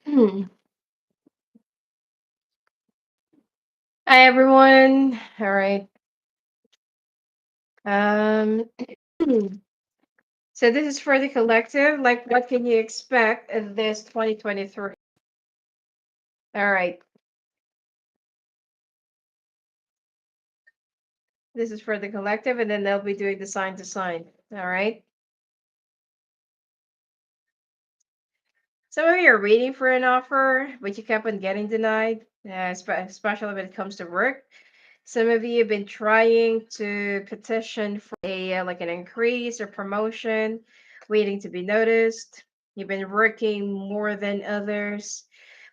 Hi everyone. All right. Um so this is for the collective. Like what can you expect in this 2023? All right. This is for the collective and then they'll be doing the sign to sign. All right. Some of you are waiting for an offer, but you kept on getting denied, especially when it comes to work. Some of you have been trying to petition for a like an increase or promotion, waiting to be noticed. You've been working more than others,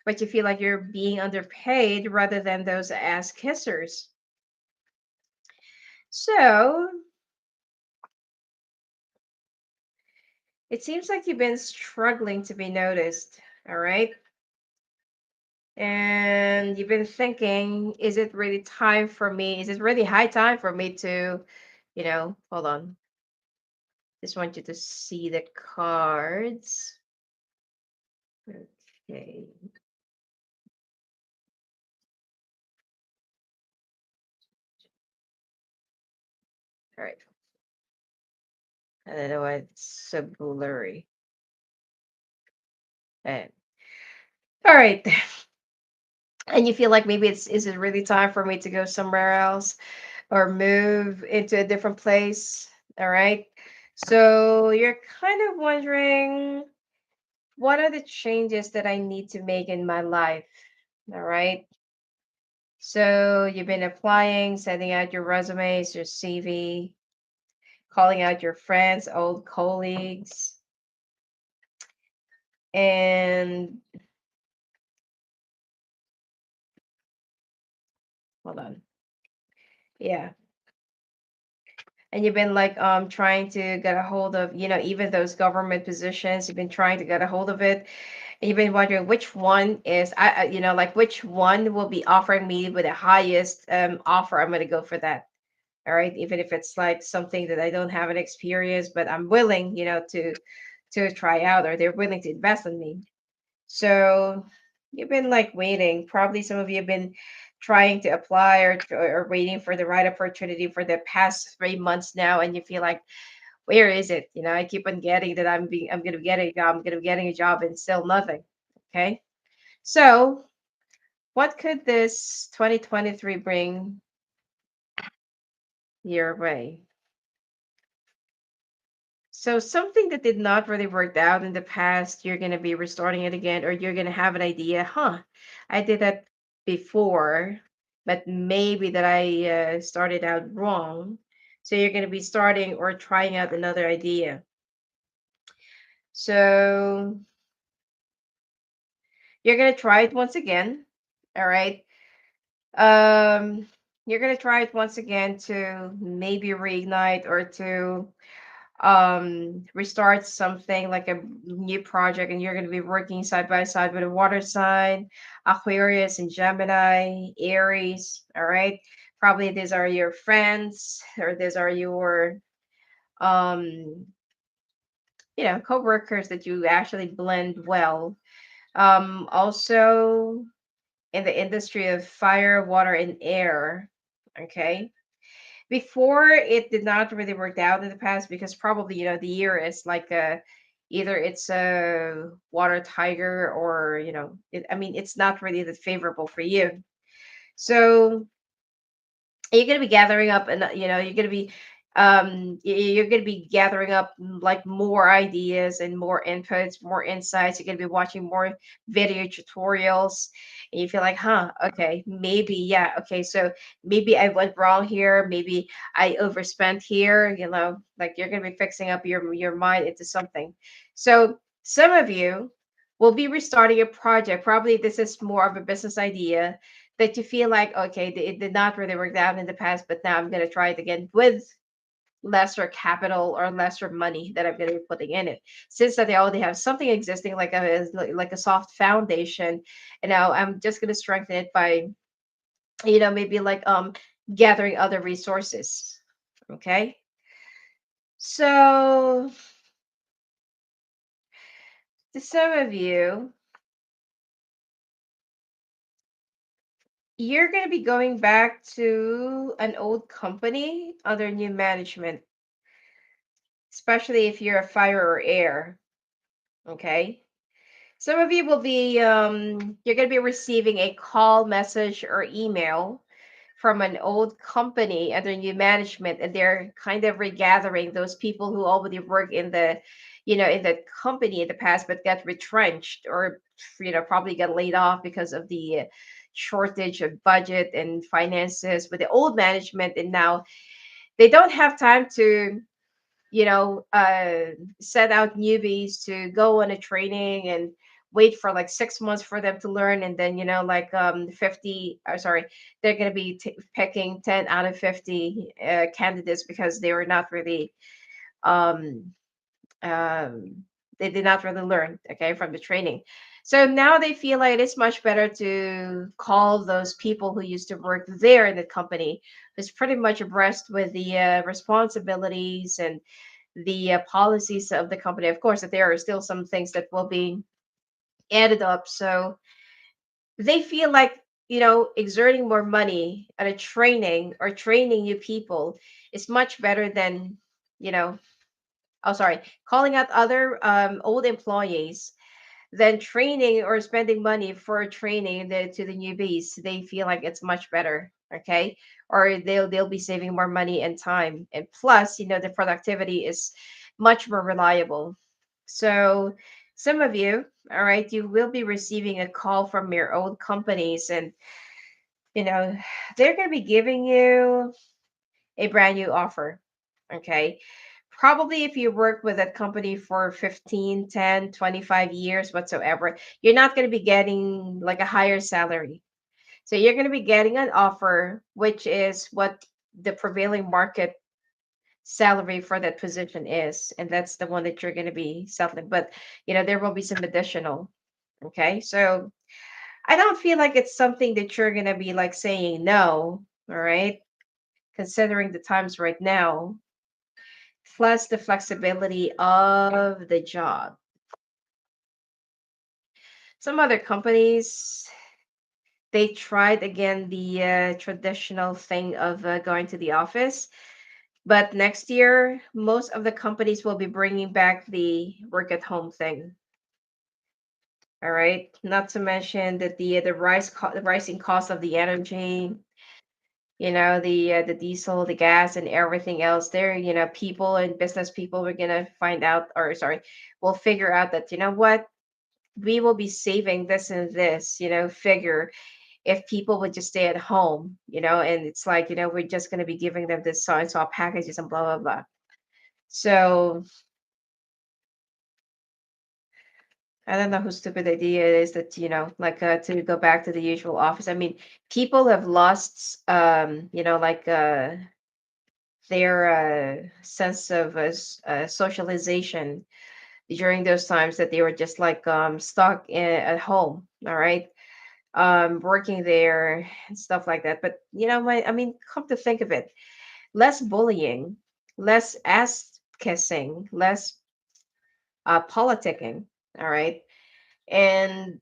but you feel like you're being underpaid rather than those ass kissers. So it seems like you've been struggling to be noticed. All right. And you've been thinking, is it really time for me? Is it really high time for me to, hold on. Just want you to see the cards. Okay. All right. I don't know why it's so blurry. And all right. And you feel like maybe is it really time for me to go somewhere else or move into a different place? All right. So you're kind of wondering what are the changes that I need to make in my life? All right. So you've been applying, sending out your resumes, your CV, calling out your friends, old colleagues, and hold on. Yeah. And you've been like trying to get a hold of, even those government positions, you've been trying to get a hold of it. And you've been wondering which one is like which one will be offering me with the highest offer. I'm gonna go for that. All right. Even if it's like something that I don't have an experience, but I'm willing, to try out, or they're willing to invest in me. So you've been like waiting. Probably some of you have been trying to apply or waiting for the right opportunity for the past 3 months now, and you feel like, where is it? I keep on getting that I'm gonna get a job, I'm gonna be getting a job, and still nothing. Okay. So what could this 2023 bring your way? So something that did not really work out in the past, you're going to be restarting it again, or you're going to have an idea, I did that before, but maybe that I started out wrong. So you're going to be starting or trying out another idea. So you're going to try it once again. All right. Um, you're going to try it once again to maybe reignite or to restart something like a new project, and you're going to be working side by side with a water sign, Aquarius and Gemini, Aries. All right, probably these are your friends, or these are your um co-workers that you actually blend well. Also in the industry of fire, water, and air. Okay, before it did not really work out in the past because probably the year is like a either it's a water tiger, or I mean it's not really that favorable for you. So you're going to be gathering up, and you're going to be you're going to be gathering up like more ideas and more inputs, more insights. You're going to be watching more video tutorials, and you feel like, okay, maybe, yeah, okay, so maybe I went wrong here, maybe I overspent here, like you're going to be fixing up your mind into something. So some of you will be restarting a project. Probably this is more of a business idea that you feel like, okay, it did not really work out in the past, but now I'm going to try it again with lesser capital or lesser money that I'm going to be putting in it. Since that they already have something existing, like a soft foundation, and now I'm just going to strengthen it by, maybe like gathering other resources. Okay, so to some of you, You're going to be going back to an old company under new management, especially if you're a fire or air. Okay. Some of you will be, you're going to be receiving a call, message, or email from an old company under new management, and they're kind of regathering those people who already work in the, in the company in the past, but got retrenched or, probably got laid off because of the shortage of budget and finances with the old management. And now they don't have time to, you know, uh, set out newbies to go on a training and wait for like 6 months for them to learn. And then, 50, sorry, they're going to be picking 10 out of 50 candidates because they were not really, um, um, they did not really learn, okay, from the training. So now they feel like it's much better to call those people who used to work there in the company, who's pretty much abreast with the responsibilities and the policies of the company. Of course, that there are still some things that will be added up. So they feel like, exerting more money at a training or training new people is much better than, you know, oh, sorry, calling out other old employees than training or spending money for training to the newbies. They feel like it's much better. Okay. Or they'll be saving more money and time. And plus, the productivity is much more reliable. So some of you, all right, you will be receiving a call from your old companies, and you know, they're gonna be giving you a brand new offer. Okay. Probably if you work with that company for 15, 10, 25 years whatsoever, you're not going to be getting like a higher salary. So you're going to be getting an offer, which is what the prevailing market salary for that position is. And that's the one that you're going to be settling. But, there will be some additional. Okay. So I don't feel like it's something that you're going to be like saying no. All right. Considering the times right now, plus the flexibility of the job. Some other companies, they tried again the traditional thing of going to the office, but next year most of the companies will be bringing back the work at home thing. All right, not to mention that the rising cost of the energy, the diesel, the gas, and everything else. There, people and business people are gonna find out, or sorry, will figure out that, what, we will be saving this and this, figure if people would just stay at home, and it's like, we're just going to be giving them this so and so packages and blah, blah, blah. So I don't know whose stupid idea it is that, like to go back to the usual office. I mean, people have lost, their sense of socialization during those times that they were just like stuck at home. All right, working there and stuff like that. But I mean, come to think of it, less bullying, less ass kissing, less politicking. All right, and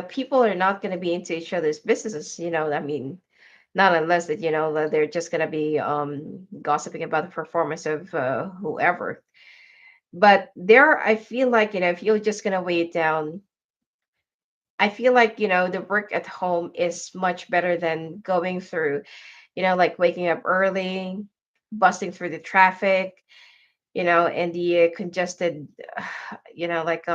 people are not going to be into each other's businesses. I mean, not unless that that they're just going to be gossiping about the performance of whoever. But there, I feel like if you're just going to weigh it down, I feel like, the work at home is much better than going through, like waking up early, busting through the traffic, and the congested, like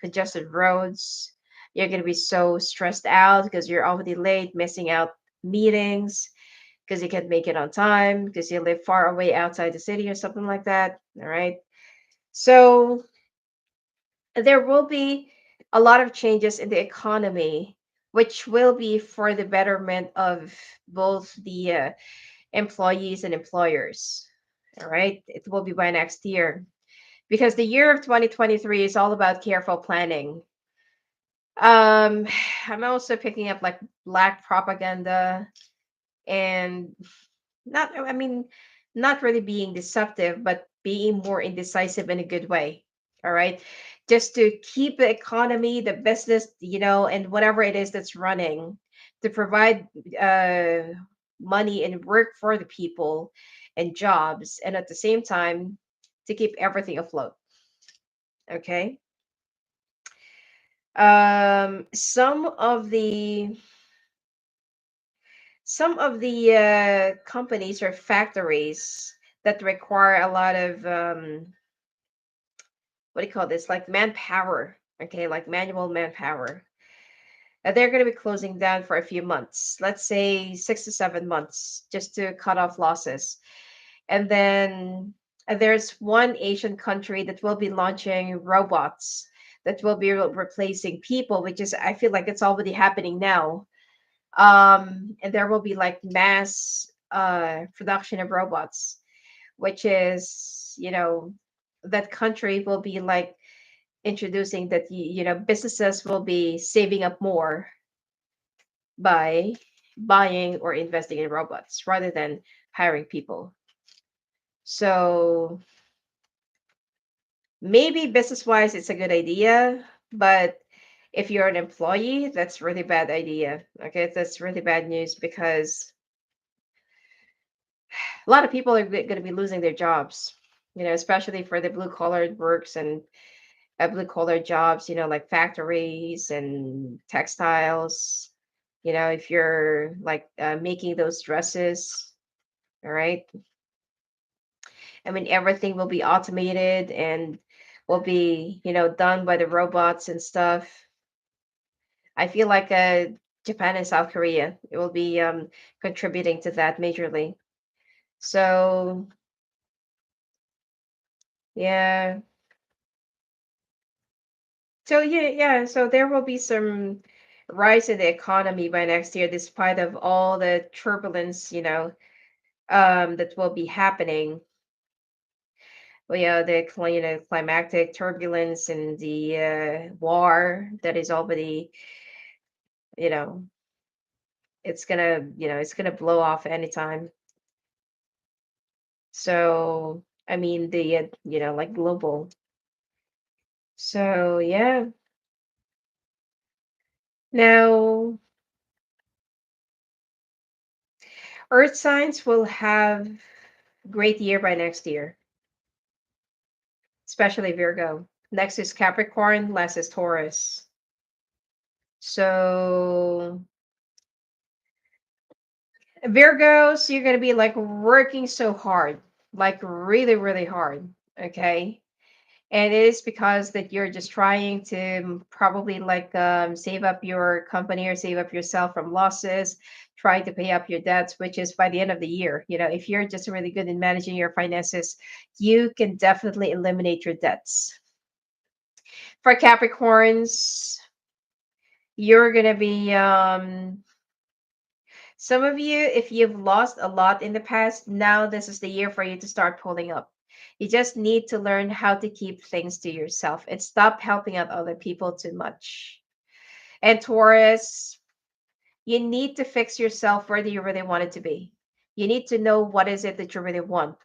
congested roads. You're going to be so stressed out because you're already late, missing out meetings because you can't make it on time because you live far away outside the city or something like that. All right. So there will be a lot of changes in the economy, which will be for the betterment of both the employees and employers. All right, it will be by next year because the year of 2023 is all about careful planning. Um, I'm also picking up like black propaganda and not, I mean, not really being deceptive, but being more indecisive in a good way. All right. Just to keep the economy, the business, and whatever it is that's running, to provide uh, money and work for the people and jobs, and at the same time, to keep everything afloat. Okay. Some of the companies or factories that require a lot of what do you call this, like manpower, okay, like manual manpower, they're going to be closing down for a few months, let's say 6 to 7 months, just to cut off losses. And then there's one Asian country that will be launching robots that will be replacing people, which is, I feel like it's already happening now. And there will be like mass production of robots, which is, that country will be like introducing that, businesses will be saving up more by buying or investing in robots rather than hiring people. So maybe business wise it's a good idea, but if you're an employee, that's really bad idea. Okay, that's really bad news, because a lot of people are going to be losing their jobs, especially for the blue collar works and blue collar jobs, like factories and textiles. If you're like making those dresses, all right. I mean, everything will be automated and will be, done by the robots and stuff. I feel like Japan and South Korea, it will be contributing to that majorly. So yeah, so there will be some rise in the economy by next year, despite of all the turbulence, that will be happening. Well, yeah, the climactic turbulence and the war that is already, you know, it's gonna blow off anytime. So I mean, the like global. So yeah, now Earth signs will have great year by next year, especially Virgo. Next is Capricorn, last is Taurus. So Virgos, you're gonna be like working so hard, like really, really hard. Okay. And it is because that you're just trying to probably like save up your company or save up yourself from losses, trying to pay up your debts, which is by the end of the year. If you're just really good in managing your finances, you can definitely eliminate your debts. For Capricorns, you're gonna be some of you, if you've lost a lot in the past, now this is the year for you to start pulling up. You just need to learn how to keep things to yourself and stop helping out other people too much. And Taurus, you need to fix yourself where do you really want it to be. You need to know what is it that you really want.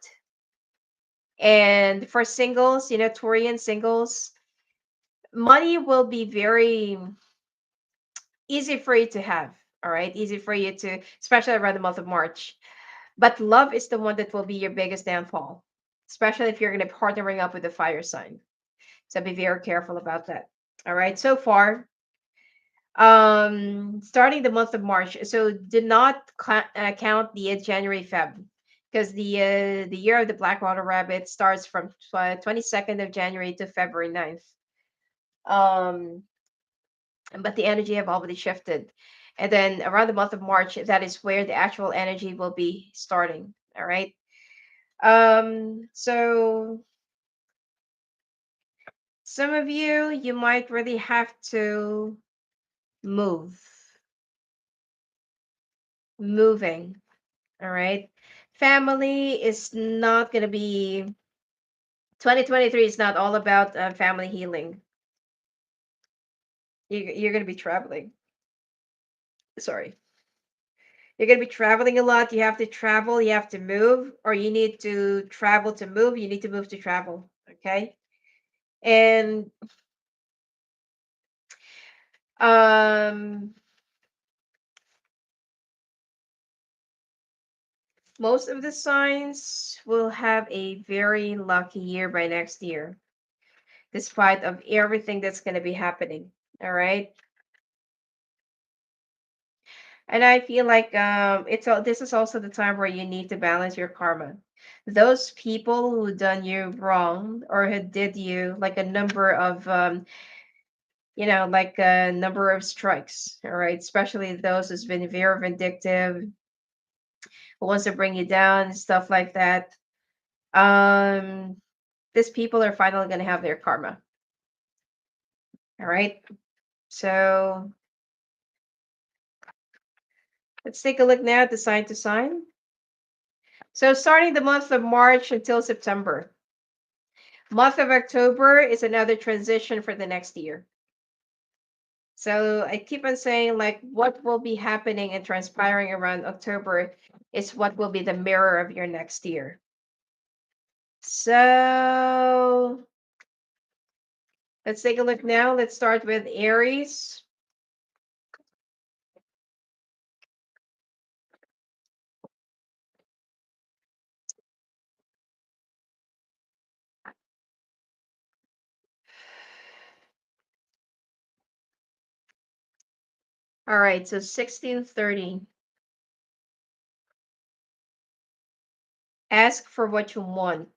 And for singles, Taurian singles, money will be very easy for you to have. All right, easy for you to, especially around the month of March. But love is the one that will be your biggest downfall, especially if you're going to be partnering up with a fire sign. So be very careful about that. All right. So far, starting the month of March. So did not count the January, Feb, because the year of the Black Water Rabbit starts from 22nd of January to February 9th. Um, but the energy have already shifted. And then around the month of March, that is where the actual energy will be starting. All right. So some of you might really have to move, moving. All right. Family is not going to be, 2023 is not all about family healing. You're going to be traveling. Sorry. You're going to be traveling a lot. You have to travel, you have to move, or you need to travel to move. You need to move to travel. Okay. And um most of the signs will have a very lucky year by next year, despite of everything that's going to be happening. All right. And I feel like this is also the time where you need to balance your karma. Those people who done you wrong or who did you like a number of like a number of strikes, all right, especially those who's been very vindictive, who wants to bring you down, stuff like that. Um these people are finally gonna have their karma. All right. So let's take a look now at the sign to sign. So starting the month of March until September. Month of October is another transition for the next year. So I keep on saying like what will be happening and transpiring around October is what will be the mirror of your next year. So let's take a look now. Let's start with Aries. All right, so 1630. Ask for what you want.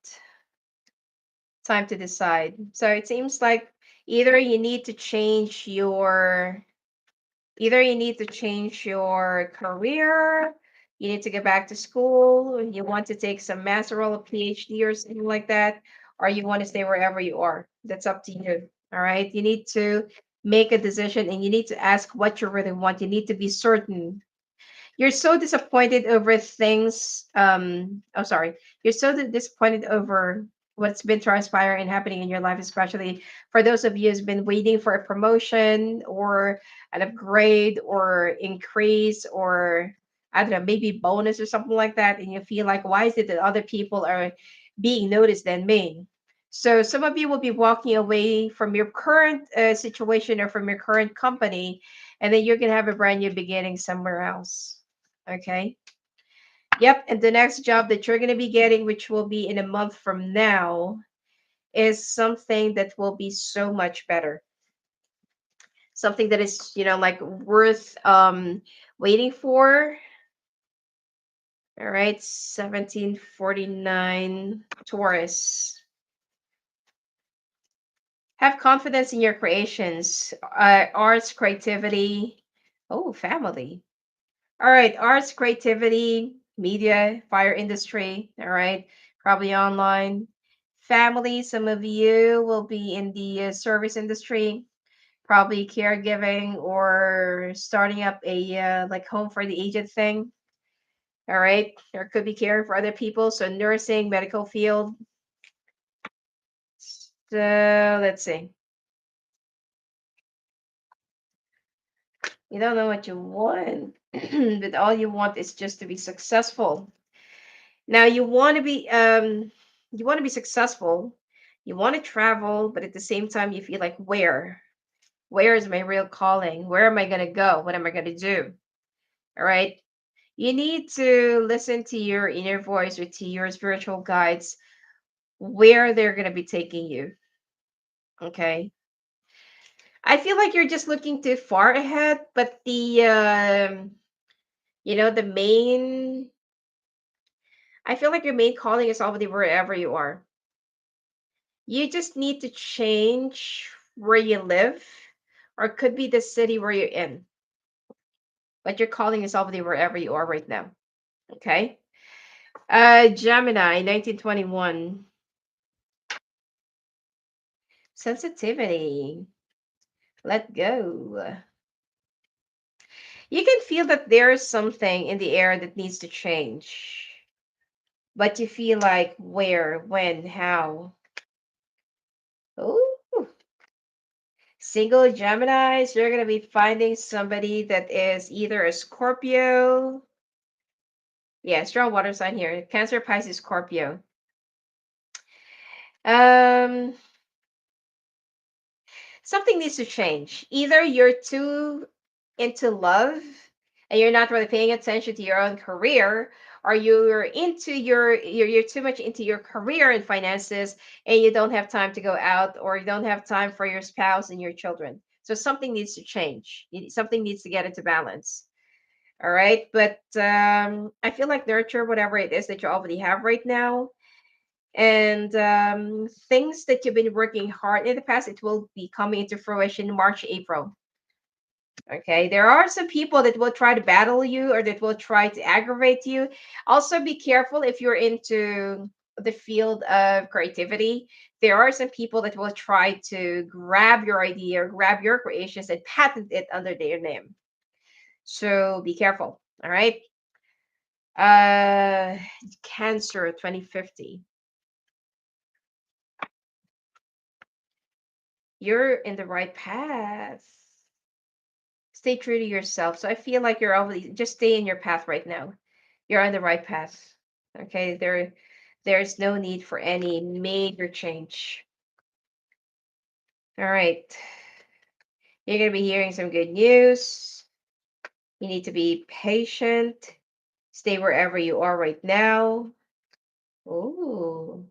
Time to decide. So it seems like either you need to change your either you need to change your career, you need to get back to school, you want to take some master or a PhD or something like that, or you want to stay wherever you are. That's up to you. All right. You need to make a decision and you need to ask what you really want. You need to be certain. You're so disappointed over things. Oh, sorry. You're so disappointed over what's been transpiring and happening in your life, especially for those of you who's been waiting for a promotion or an upgrade or increase or I don't know, maybe bonus or something like that. And you feel like, why is it that other people are being noticed than me? So some of you will be walking away from your current situation or from your current company, and then you're going to have a brand new beginning somewhere else. Okay. Yep. And the next job that you're going to be getting, which will be in a month from now, is something that will be so much better. Something that is, like worth waiting for. All right. 1749 Taurus. Have confidence in your creations, arts, creativity. Oh, family. All right, arts, creativity, media, fire industry. All right, probably online. Family, some of you will be in the service industry, probably caregiving or starting up a like home for the aged thing. All right, or could be caring for other people. So nursing, medical field. So let's see. You don't know what you want, but all you want is just to be successful. Now you want to be successful. You want to travel, but at the same time you feel like where is my real calling? Where am I going to go? What am I going to do? All right? You need to listen to your inner voice or to your spiritual guides where they're going to be taking you. Okay? I feel like you're just looking too far ahead, but the main I feel like your main calling is already wherever you are. You just need to change where you live, or it could be the city where you're in. But your calling is already wherever you are right now. Okay. Gemini, 1921. Sensitivity. Let go. You can feel that there is something in the air that needs to change. But you feel like where, when, how. Ooh. Single Geminis, you're going to be finding somebody that is either a Scorpio. Yeah, strong water sign here. Cancer, Pisces, Scorpio. Um, Something needs to change. Either you're too into love and you're not really paying attention to your own career, or you're too much into your career and finances and you don't have time to go out, or you don't have time for your spouse and your children. So something needs to change. Something needs to get into balance. All right. But I feel like nurture whatever it is that you already have right now. And things that you've been working hard in the past, it will be coming into fruition March, April. Okay. There are some people that will try to battle you or that will try to aggravate you. Also, be careful if you're into the field of creativity. There are some people that will try to grab your idea or grab your creations and patent it under their name. So be careful. All right. Uh, Cancer 2050. You're in the right path. Stay true to yourself. So I feel like you're already just stay in your path right now. You're on the right path. Okay, there's no need for any major change. All right. You're gonna be hearing some good news. You need to be patient. Stay wherever you are right now. Ooh.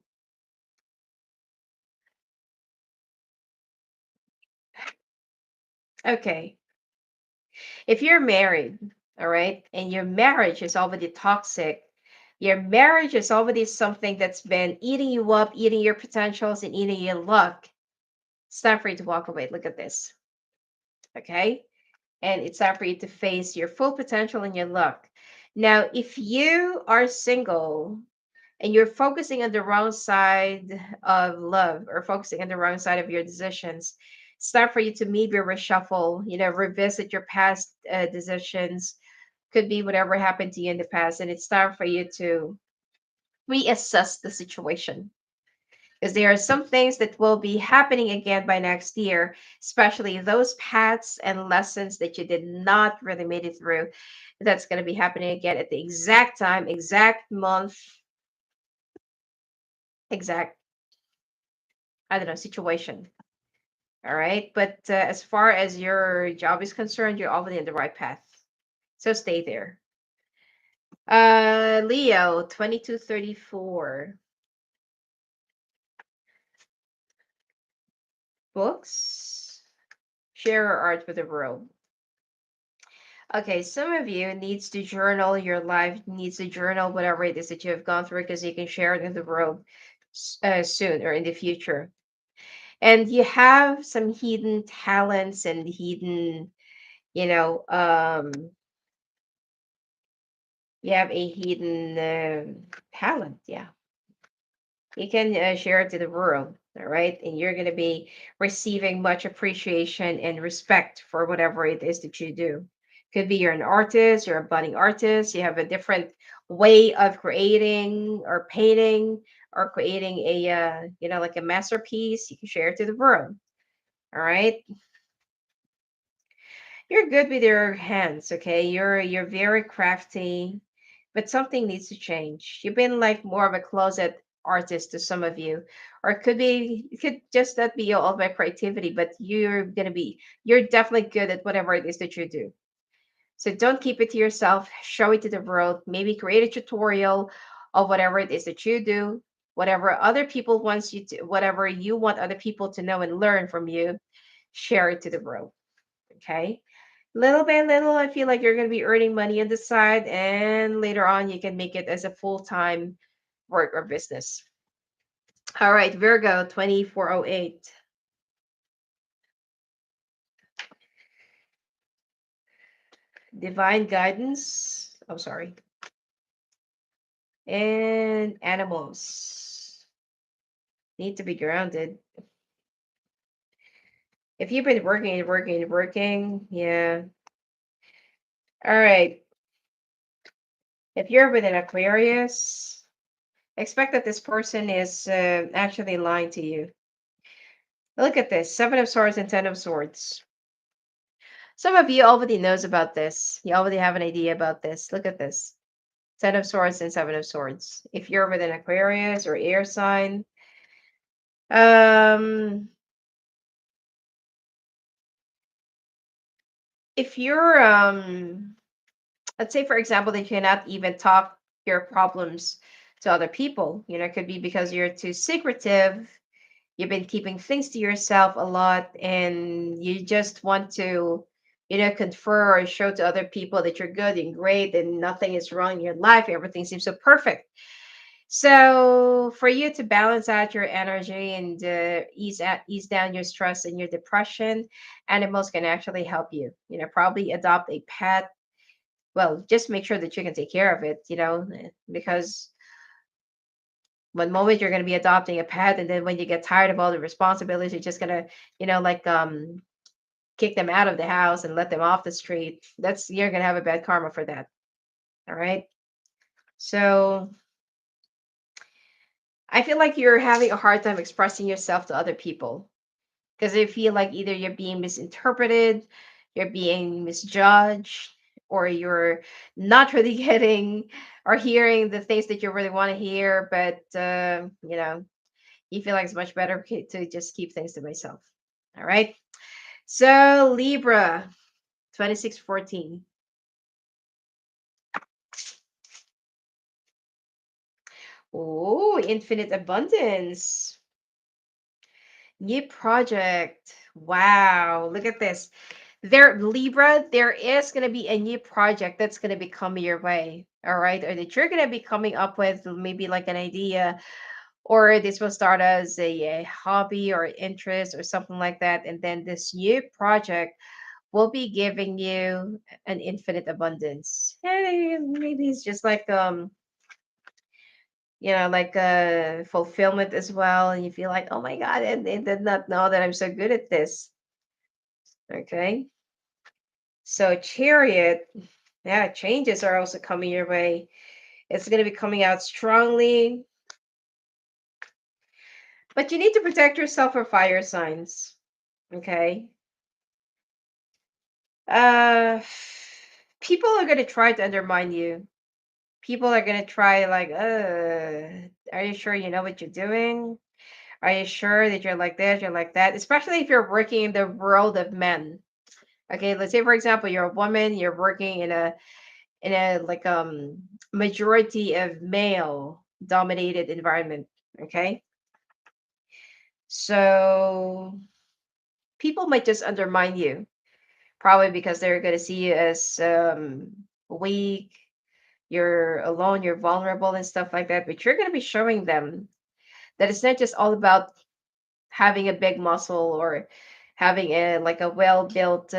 Okay. If you're married, all right, and your marriage is already toxic, your marriage is already something that's been eating you up, eating your potentials, and eating your luck. It's time for you to walk away. Look at this, okay? And it's time for you to face your full potential and your luck. Now, if you are single and you're focusing on the wrong side of love or focusing on the wrong side of your decisions, it's time for you to maybe reshuffle, revisit your past decisions. Could be whatever happened to you in the past, and it's time for you to reassess the situation, because there are some things that will be happening again by next year, especially those paths and lessons that you did not really made it through. That's going to be happening again at the exact time, exact month, exact, I don't know, situation. All right. But as far as your job is concerned, you're already in the right path. So stay there. Leo 2234. Books. Share your art with the world. Okay, some of you needs to journal your life, needs to journal whatever it is that you have gone through, because you can share it in the world soon or in the future. And you have some hidden talents and hidden, you know, you have a hidden talent. Yeah, you can share it to the world. All right, and you're going to be receiving much appreciation and respect for whatever it is that you do. Could be you're an artist, you're a budding artist, you have a different way of creating or painting or creating a like a masterpiece. You can share it to the world. All right, you're good with your hands. Okay, you're very crafty, but something needs to change. You've been like more of a closet artist to some of you, or it could just not be all about creativity, but you're definitely good at whatever it is that you do. So don't keep it to yourself. Show it to the world. Maybe create a tutorial of whatever it is that you do, whatever you want other people to know and learn from you. Share it to the world. Okay. Little by little, I feel like you're going to be earning money on the side, and later on, you can make it as a full time work or business. All right, Virgo 2408. Divine guidance. Oh, sorry. And animals need to be grounded. If you've been working and working and working, yeah. All right. If you're with an Aquarius, expect that this person is actually lying to you. Look at this, Seven of Swords and Ten of Swords. Some of you already knows about this. You already have an idea about this. Look at this. Ten of Swords and Seven of Swords. If you're with an Aquarius or air sign, um, if you're let's say for example that you cannot even talk your problems to other people, it could be because you're too secretive. You've been keeping things to yourself a lot and you just want to confer or show to other people that you're good and great and nothing is wrong in your life, everything seems so perfect. So for you to balance out your energy and ease down your stress and your depression, animals can actually help you. Probably adopt a pet. Well, just make sure that you can take care of it. Because one moment you're going to be adopting a pet, and then when you get tired of all the responsibilities, you're just gonna, like kick them out of the house and let them off the street. That's You're gonna have a bad karma for that. All right. So I feel like you're having a hard time expressing yourself to other people because they feel like either you're being misinterpreted, you're being misjudged, or you're not really getting or hearing the things that you really want to hear. But you feel like it's much better to just keep things to myself. All right. So Libra, 2614. Oh, infinite abundance. New project. Wow. Look at this. Libra, there is going to be a new project that's going to be coming your way. All right. Or that you're going to be coming up with maybe like an idea, or this will start as a hobby or interest or something like that. And then this new project will be giving you an infinite abundance. And maybe it's just like like fulfillment as well, and you feel like, oh my god, and they did not know that I'm so good at this. Okay, so Chariot, yeah, changes are also coming your way. It's going to be coming out strongly, but you need to protect yourself from fire signs. Okay. uh People are going to try to undermine you. People are going to try like, are you sure you know what you're doing? Are you sure that you're like this, you're like that? Especially if you're working in the world of men. Okay, let's say for example, you're a woman, you're working in a like majority of male dominated environment. Okay. So people might just undermine you, probably because they're gonna see you as weak, you're alone, you're vulnerable and stuff like that. But you're gonna be showing them that it's not just all about having a big muscle or having a like a well built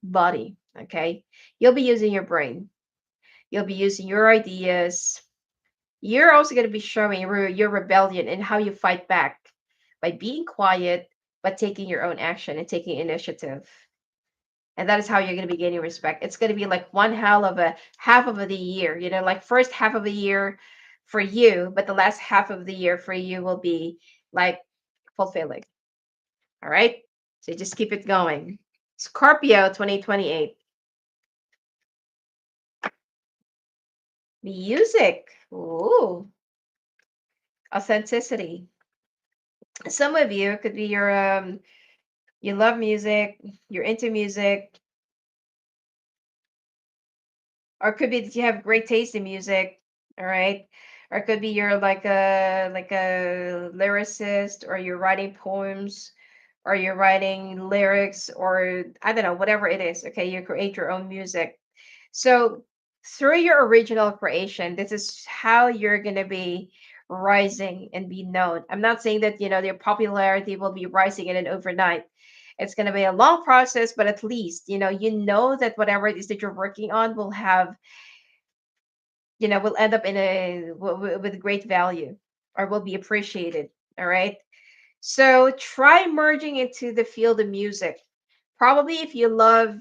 body. Okay, you'll be using your brain, you'll be using your ideas. You're also going to be showing your rebellion and how you fight back by being quiet but taking your own action and taking initiative. And that is how you're going to be gaining respect. It's going to be like one hell of a half of the year, like first half of the year for you, but the last half of the year for you will be like fulfilling. All right. So just keep it going. Scorpio 2028. Music. Ooh, authenticity. Some of you could be you love music, you're into music, or it could be that you have great taste in music, all right? Or it could be you're like a lyricist, or you're writing poems, or you're writing lyrics, or I don't know, whatever it is. Okay, you create your own music. So through your original creation, this is how you're gonna be rising and be known. I'm not saying that their popularity will be rising in an overnight. It's gonna be a long process, but at least you know that whatever it is that you're working on will have will end up in with great value, or will be appreciated. All right. So try merging into the field of music. Probably if you love,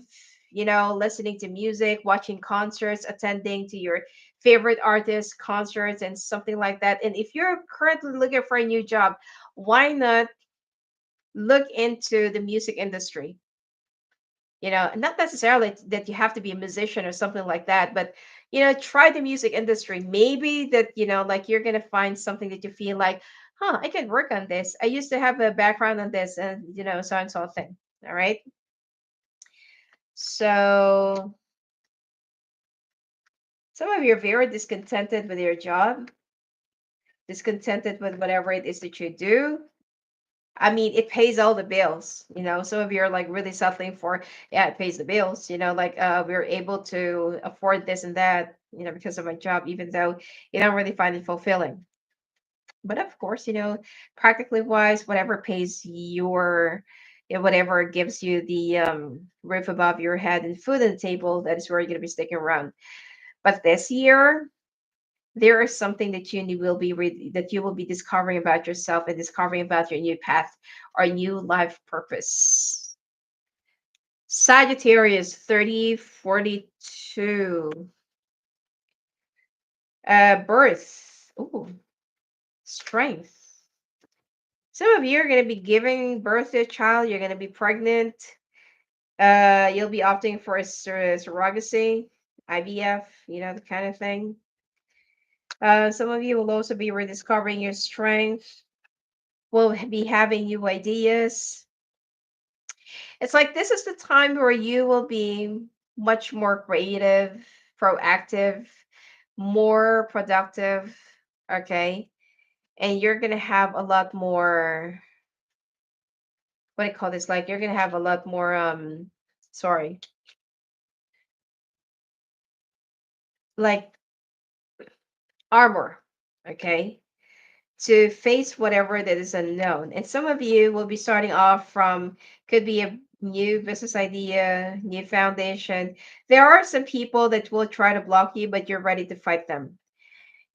listening to music, watching concerts, attending to your favorite artists, concerts, and something like that. And if you're currently looking for a new job, why not look into the music industry? Not necessarily that you have to be a musician or something like that, but try the music industry. Maybe that like you're gonna find something that you feel like, huh, I can work on this. I used to have a background on this, and so and so thing. All right. So some of you are very discontented with your job, discontented with whatever it is that you do. I mean, it pays all the bills, you know. Some of you are like really settling for, yeah, it pays the bills, you know, like we're able to afford this and that, you know, because of my job, even though you don't really find it fulfilling. But of course, you know, practically wise, whatever pays your, you know, whatever gives you the roof above your head and food on the table, that is where you're gonna be sticking around. But this year, there is something that that you will be discovering about yourself and discovering about your new path or new life purpose. Sagittarius 3042. Birth. Ooh, strength. Some of you are going to be giving birth to a child. You're going to be pregnant. You'll be opting for a surrogacy, IVF, you know, the kind of thing. Some of you will also be rediscovering your strength, will be having new ideas. It's like this is the time where you will be much more creative, proactive, more productive, okay? And you're going to have a lot more, what do you call this? Like you're going to have a lot more sorry, like armor, okay? To face whatever that is unknown. And some of you will be starting off from, could be a new business idea, new foundation. There are some people that will try to block you, but you're ready to fight them.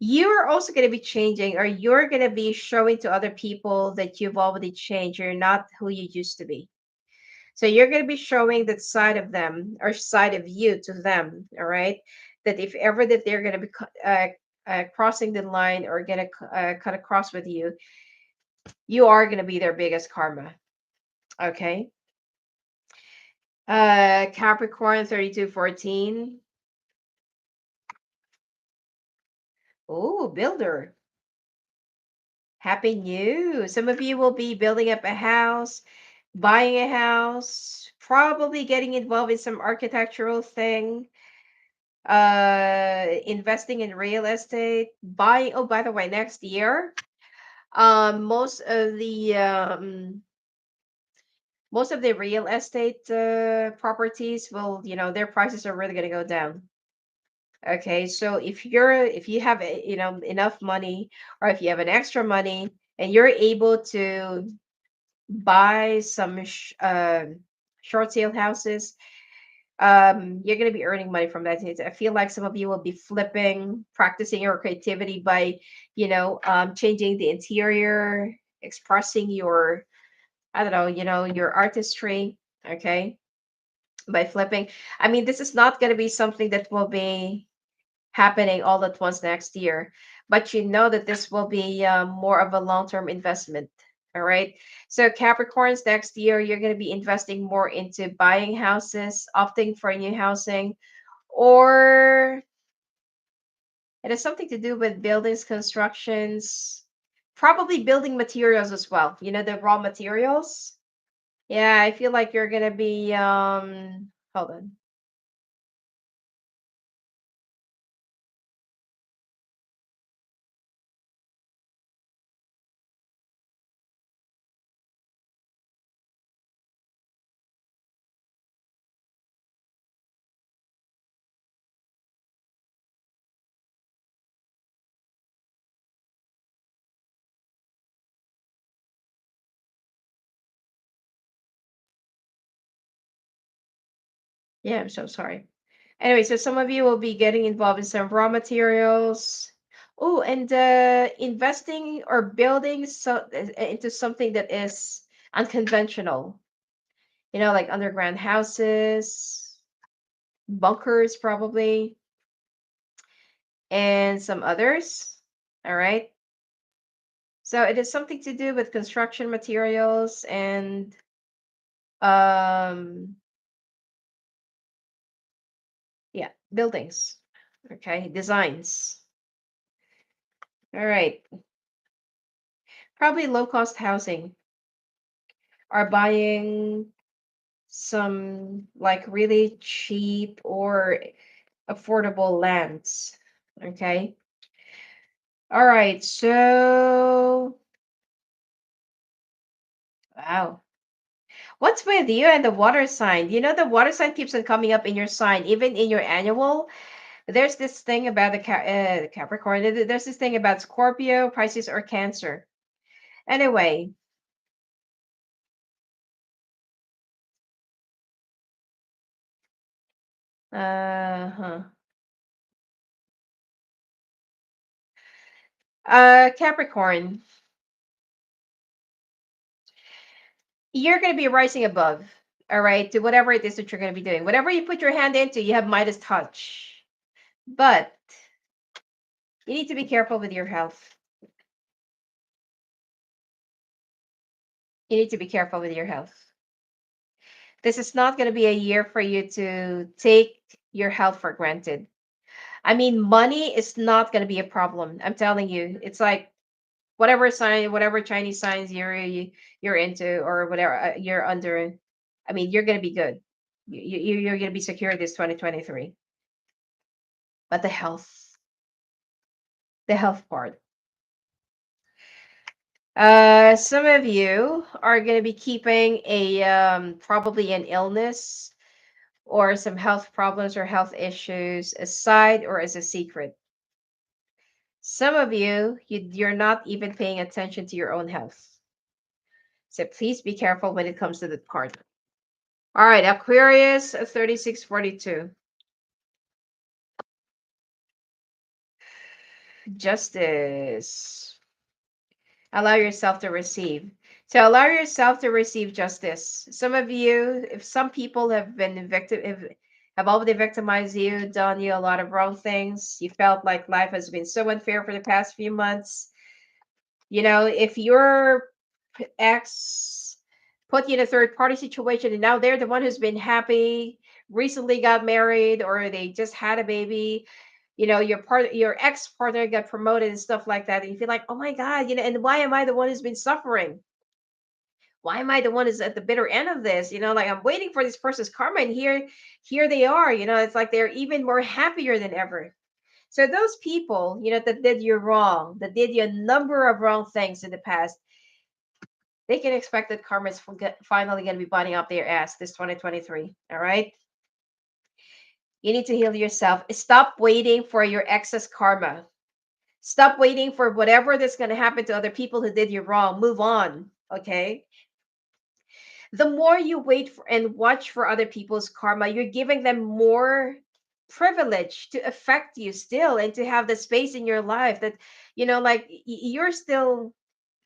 You are also going to be changing, or you're going to be showing to other people that you've already changed. You're not who you used to be. So you're going to be showing that side of them or side of you to them. All right. That if ever that they're going to be crossing the line or going to cut across with you, you are going to be their biggest karma. Okay. Capricorn 3214. Oh, builder. Happy new. Some of you will be building up a house, buying a house, probably getting involved in some architectural thing, investing in real estate, buying, oh, by the way, next year, most of the real estate properties will, you know, their prices are really going to go down. Okay, so if you have you know, enough money, or if you have an extra money and you're able to buy some short sale houses, you're going to be earning money from that. I feel like some of you will be flipping, practicing your creativity by, you know, changing the interior, expressing your, I don't know, you know, your artistry. Okay, by flipping. I mean, this is not going to be something that will be happening all at once next year, but you know that this will be more of a long-term investment. All right. So Capricorns, next year you're going to be investing more into buying houses, opting for new housing, or it has something to do with buildings, constructions, probably building materials as well. You know, the raw materials. Yeah, I feel like you're going to be hold on. Yeah, I'm so sorry. Anyway, so some of you will be getting involved in some raw materials. Oh, and investing or building into something that is unconventional. You know, like underground houses, bunkers, probably, and some others. All right. So it is something to do with construction materials and um yeah, buildings. Okay, designs. All right. Probably low cost housing or buying. some like really cheap or affordable lands. Okay. All right. So, wow. What's with you and the water sign? You know, the water sign keeps on coming up in your sign, even in your annual. There's this thing about the Capricorn. There's this thing about Scorpio, Pisces, or Cancer. Anyway, huh. Capricorn, you're going to be rising above, all right, to whatever it is that you're going to be doing. Whatever you put your hand into, you have Midas touch. But you need to be careful with your health. You need to be careful with your health. This is not going to be a year for you to take your health for granted. I mean, money is not going to be a problem. I'm telling you. It's like whatever sign, whatever Chinese signs you're into or whatever you're under. I mean, you're going to be good. You're going to be secure this 2023. But the health part. Some of you are going to be keeping a probably an illness or some health problems or health issues aside or as a secret. Some of you're not even paying attention to your own health. So please be careful when it comes to that part. All right, Aquarius 3642. Justice. Allow yourself to receive. So allow yourself to receive justice. Some of you, if some people have been have already victimized you, done you a lot of wrong things, you felt like life has been so unfair for the past few months. You know, if your ex put you in a third party situation and now they're the one who's been happy, recently got married, or they just had a baby, you know, your ex partner got promoted and stuff like that, and you feel like, oh my god, you know, and why am I the one who's been suffering? Why am I the one who's at the bitter end of this? You know, like I'm waiting for this person's karma, and here they are. You know, it's like they're even more happier than ever. So those people, you know, that did you wrong, that did you a number of wrong things in the past, they can expect that karma is finally going to be biting up their ass this 2023. All right. You need to heal yourself. Stop waiting for your excess karma. Stop waiting for whatever that's going to happen to other people who did you wrong. Move on. Okay. The more you wait for and watch for other people's karma, you're giving them more privilege to affect you still and to have the space in your life that, you know, like you're still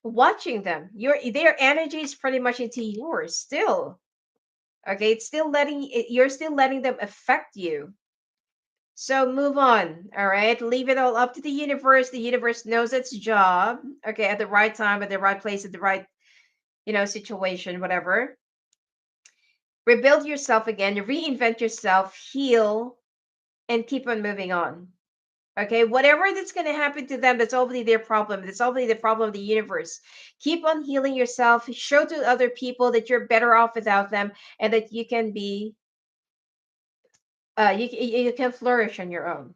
watching them. Their energy is pretty much into yours still. Okay, it's still you're still letting them affect you. So move on. All right, leave it all up to the universe. The universe knows its job. Okay, at the right time, at the right place, at the right, you know, situation, whatever. Rebuild yourself again, reinvent yourself, heal, and keep on moving on. Okay, whatever that's going to happen to them, that's only their problem. That's only the problem of the universe. Keep on healing yourself. Show to other people that you're better off without them, and that you can be, you can flourish on your own.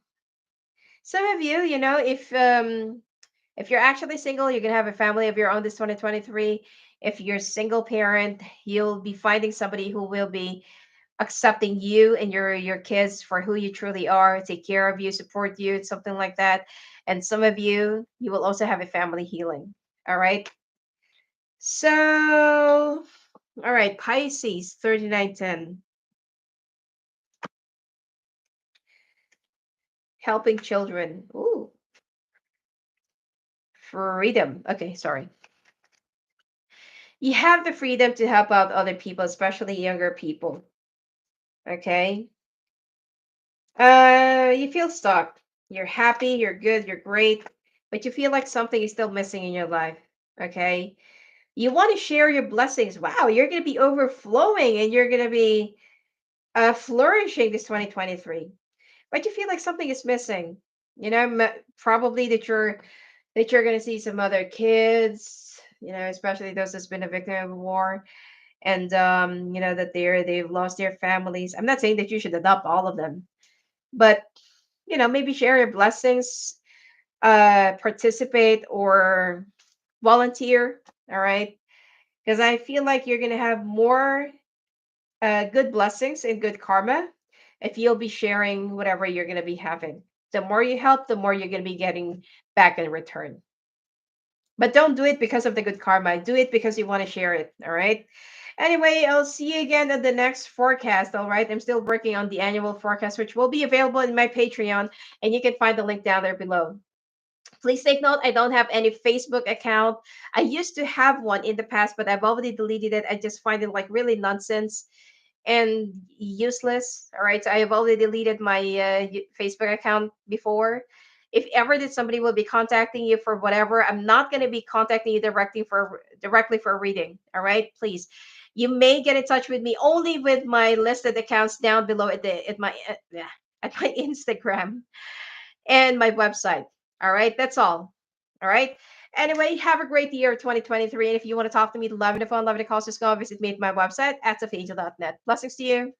Some of you, you know, if you're actually single, you're gonna have a family of your own this 2023. If you're single parent, you'll be finding somebody who will be accepting you and your kids for who you truly are, take care of you, support you, something like that. And some of you, you will also have a family healing. All right. So, all right, Pisces 3910, helping children. Ooh, freedom. Okay, sorry. You have the freedom to help out other people, especially younger people. Okay. You feel stuck. You're happy, you're good, you're great, but you feel like something is still missing in your life. Okay. You want to share your blessings. Wow, you're going to be overflowing and you're going to be flourishing this 2023. But you feel like something is missing. You know, probably that you're going to see some other kids, you know, especially those that's been a victim of war, and that they've lost their families. I'm not saying that you should adopt all of them, but maybe share your blessings, participate or volunteer. All right, because I feel like you're gonna have more good blessings and good karma if you'll be sharing whatever you're gonna be having. The more you help, the more you're gonna be getting back in return. But don't do it because of the good karma. Do it because you want to share it. All right. Anyway, I'll see you again at the next forecast. All right. I'm still working on the annual forecast, which will be available in my Patreon, and you can find the link down there below. Please take note, I don't have any Facebook account. I used to have one in the past, but I've already deleted it. I just find it like really nonsense and useless. All right, so I have already deleted my Facebook account before. If ever that somebody will be contacting you for whatever, I'm not going to be contacting you directly for a reading. All right, please. You may get in touch with me only with my listed accounts down below at my Instagram and my website. All right, that's all. All right. Anyway, have a great year 2023. And if you want to talk to me, love the phone, love the calls, just go visit me at my website at sophia.net. Blessings to you.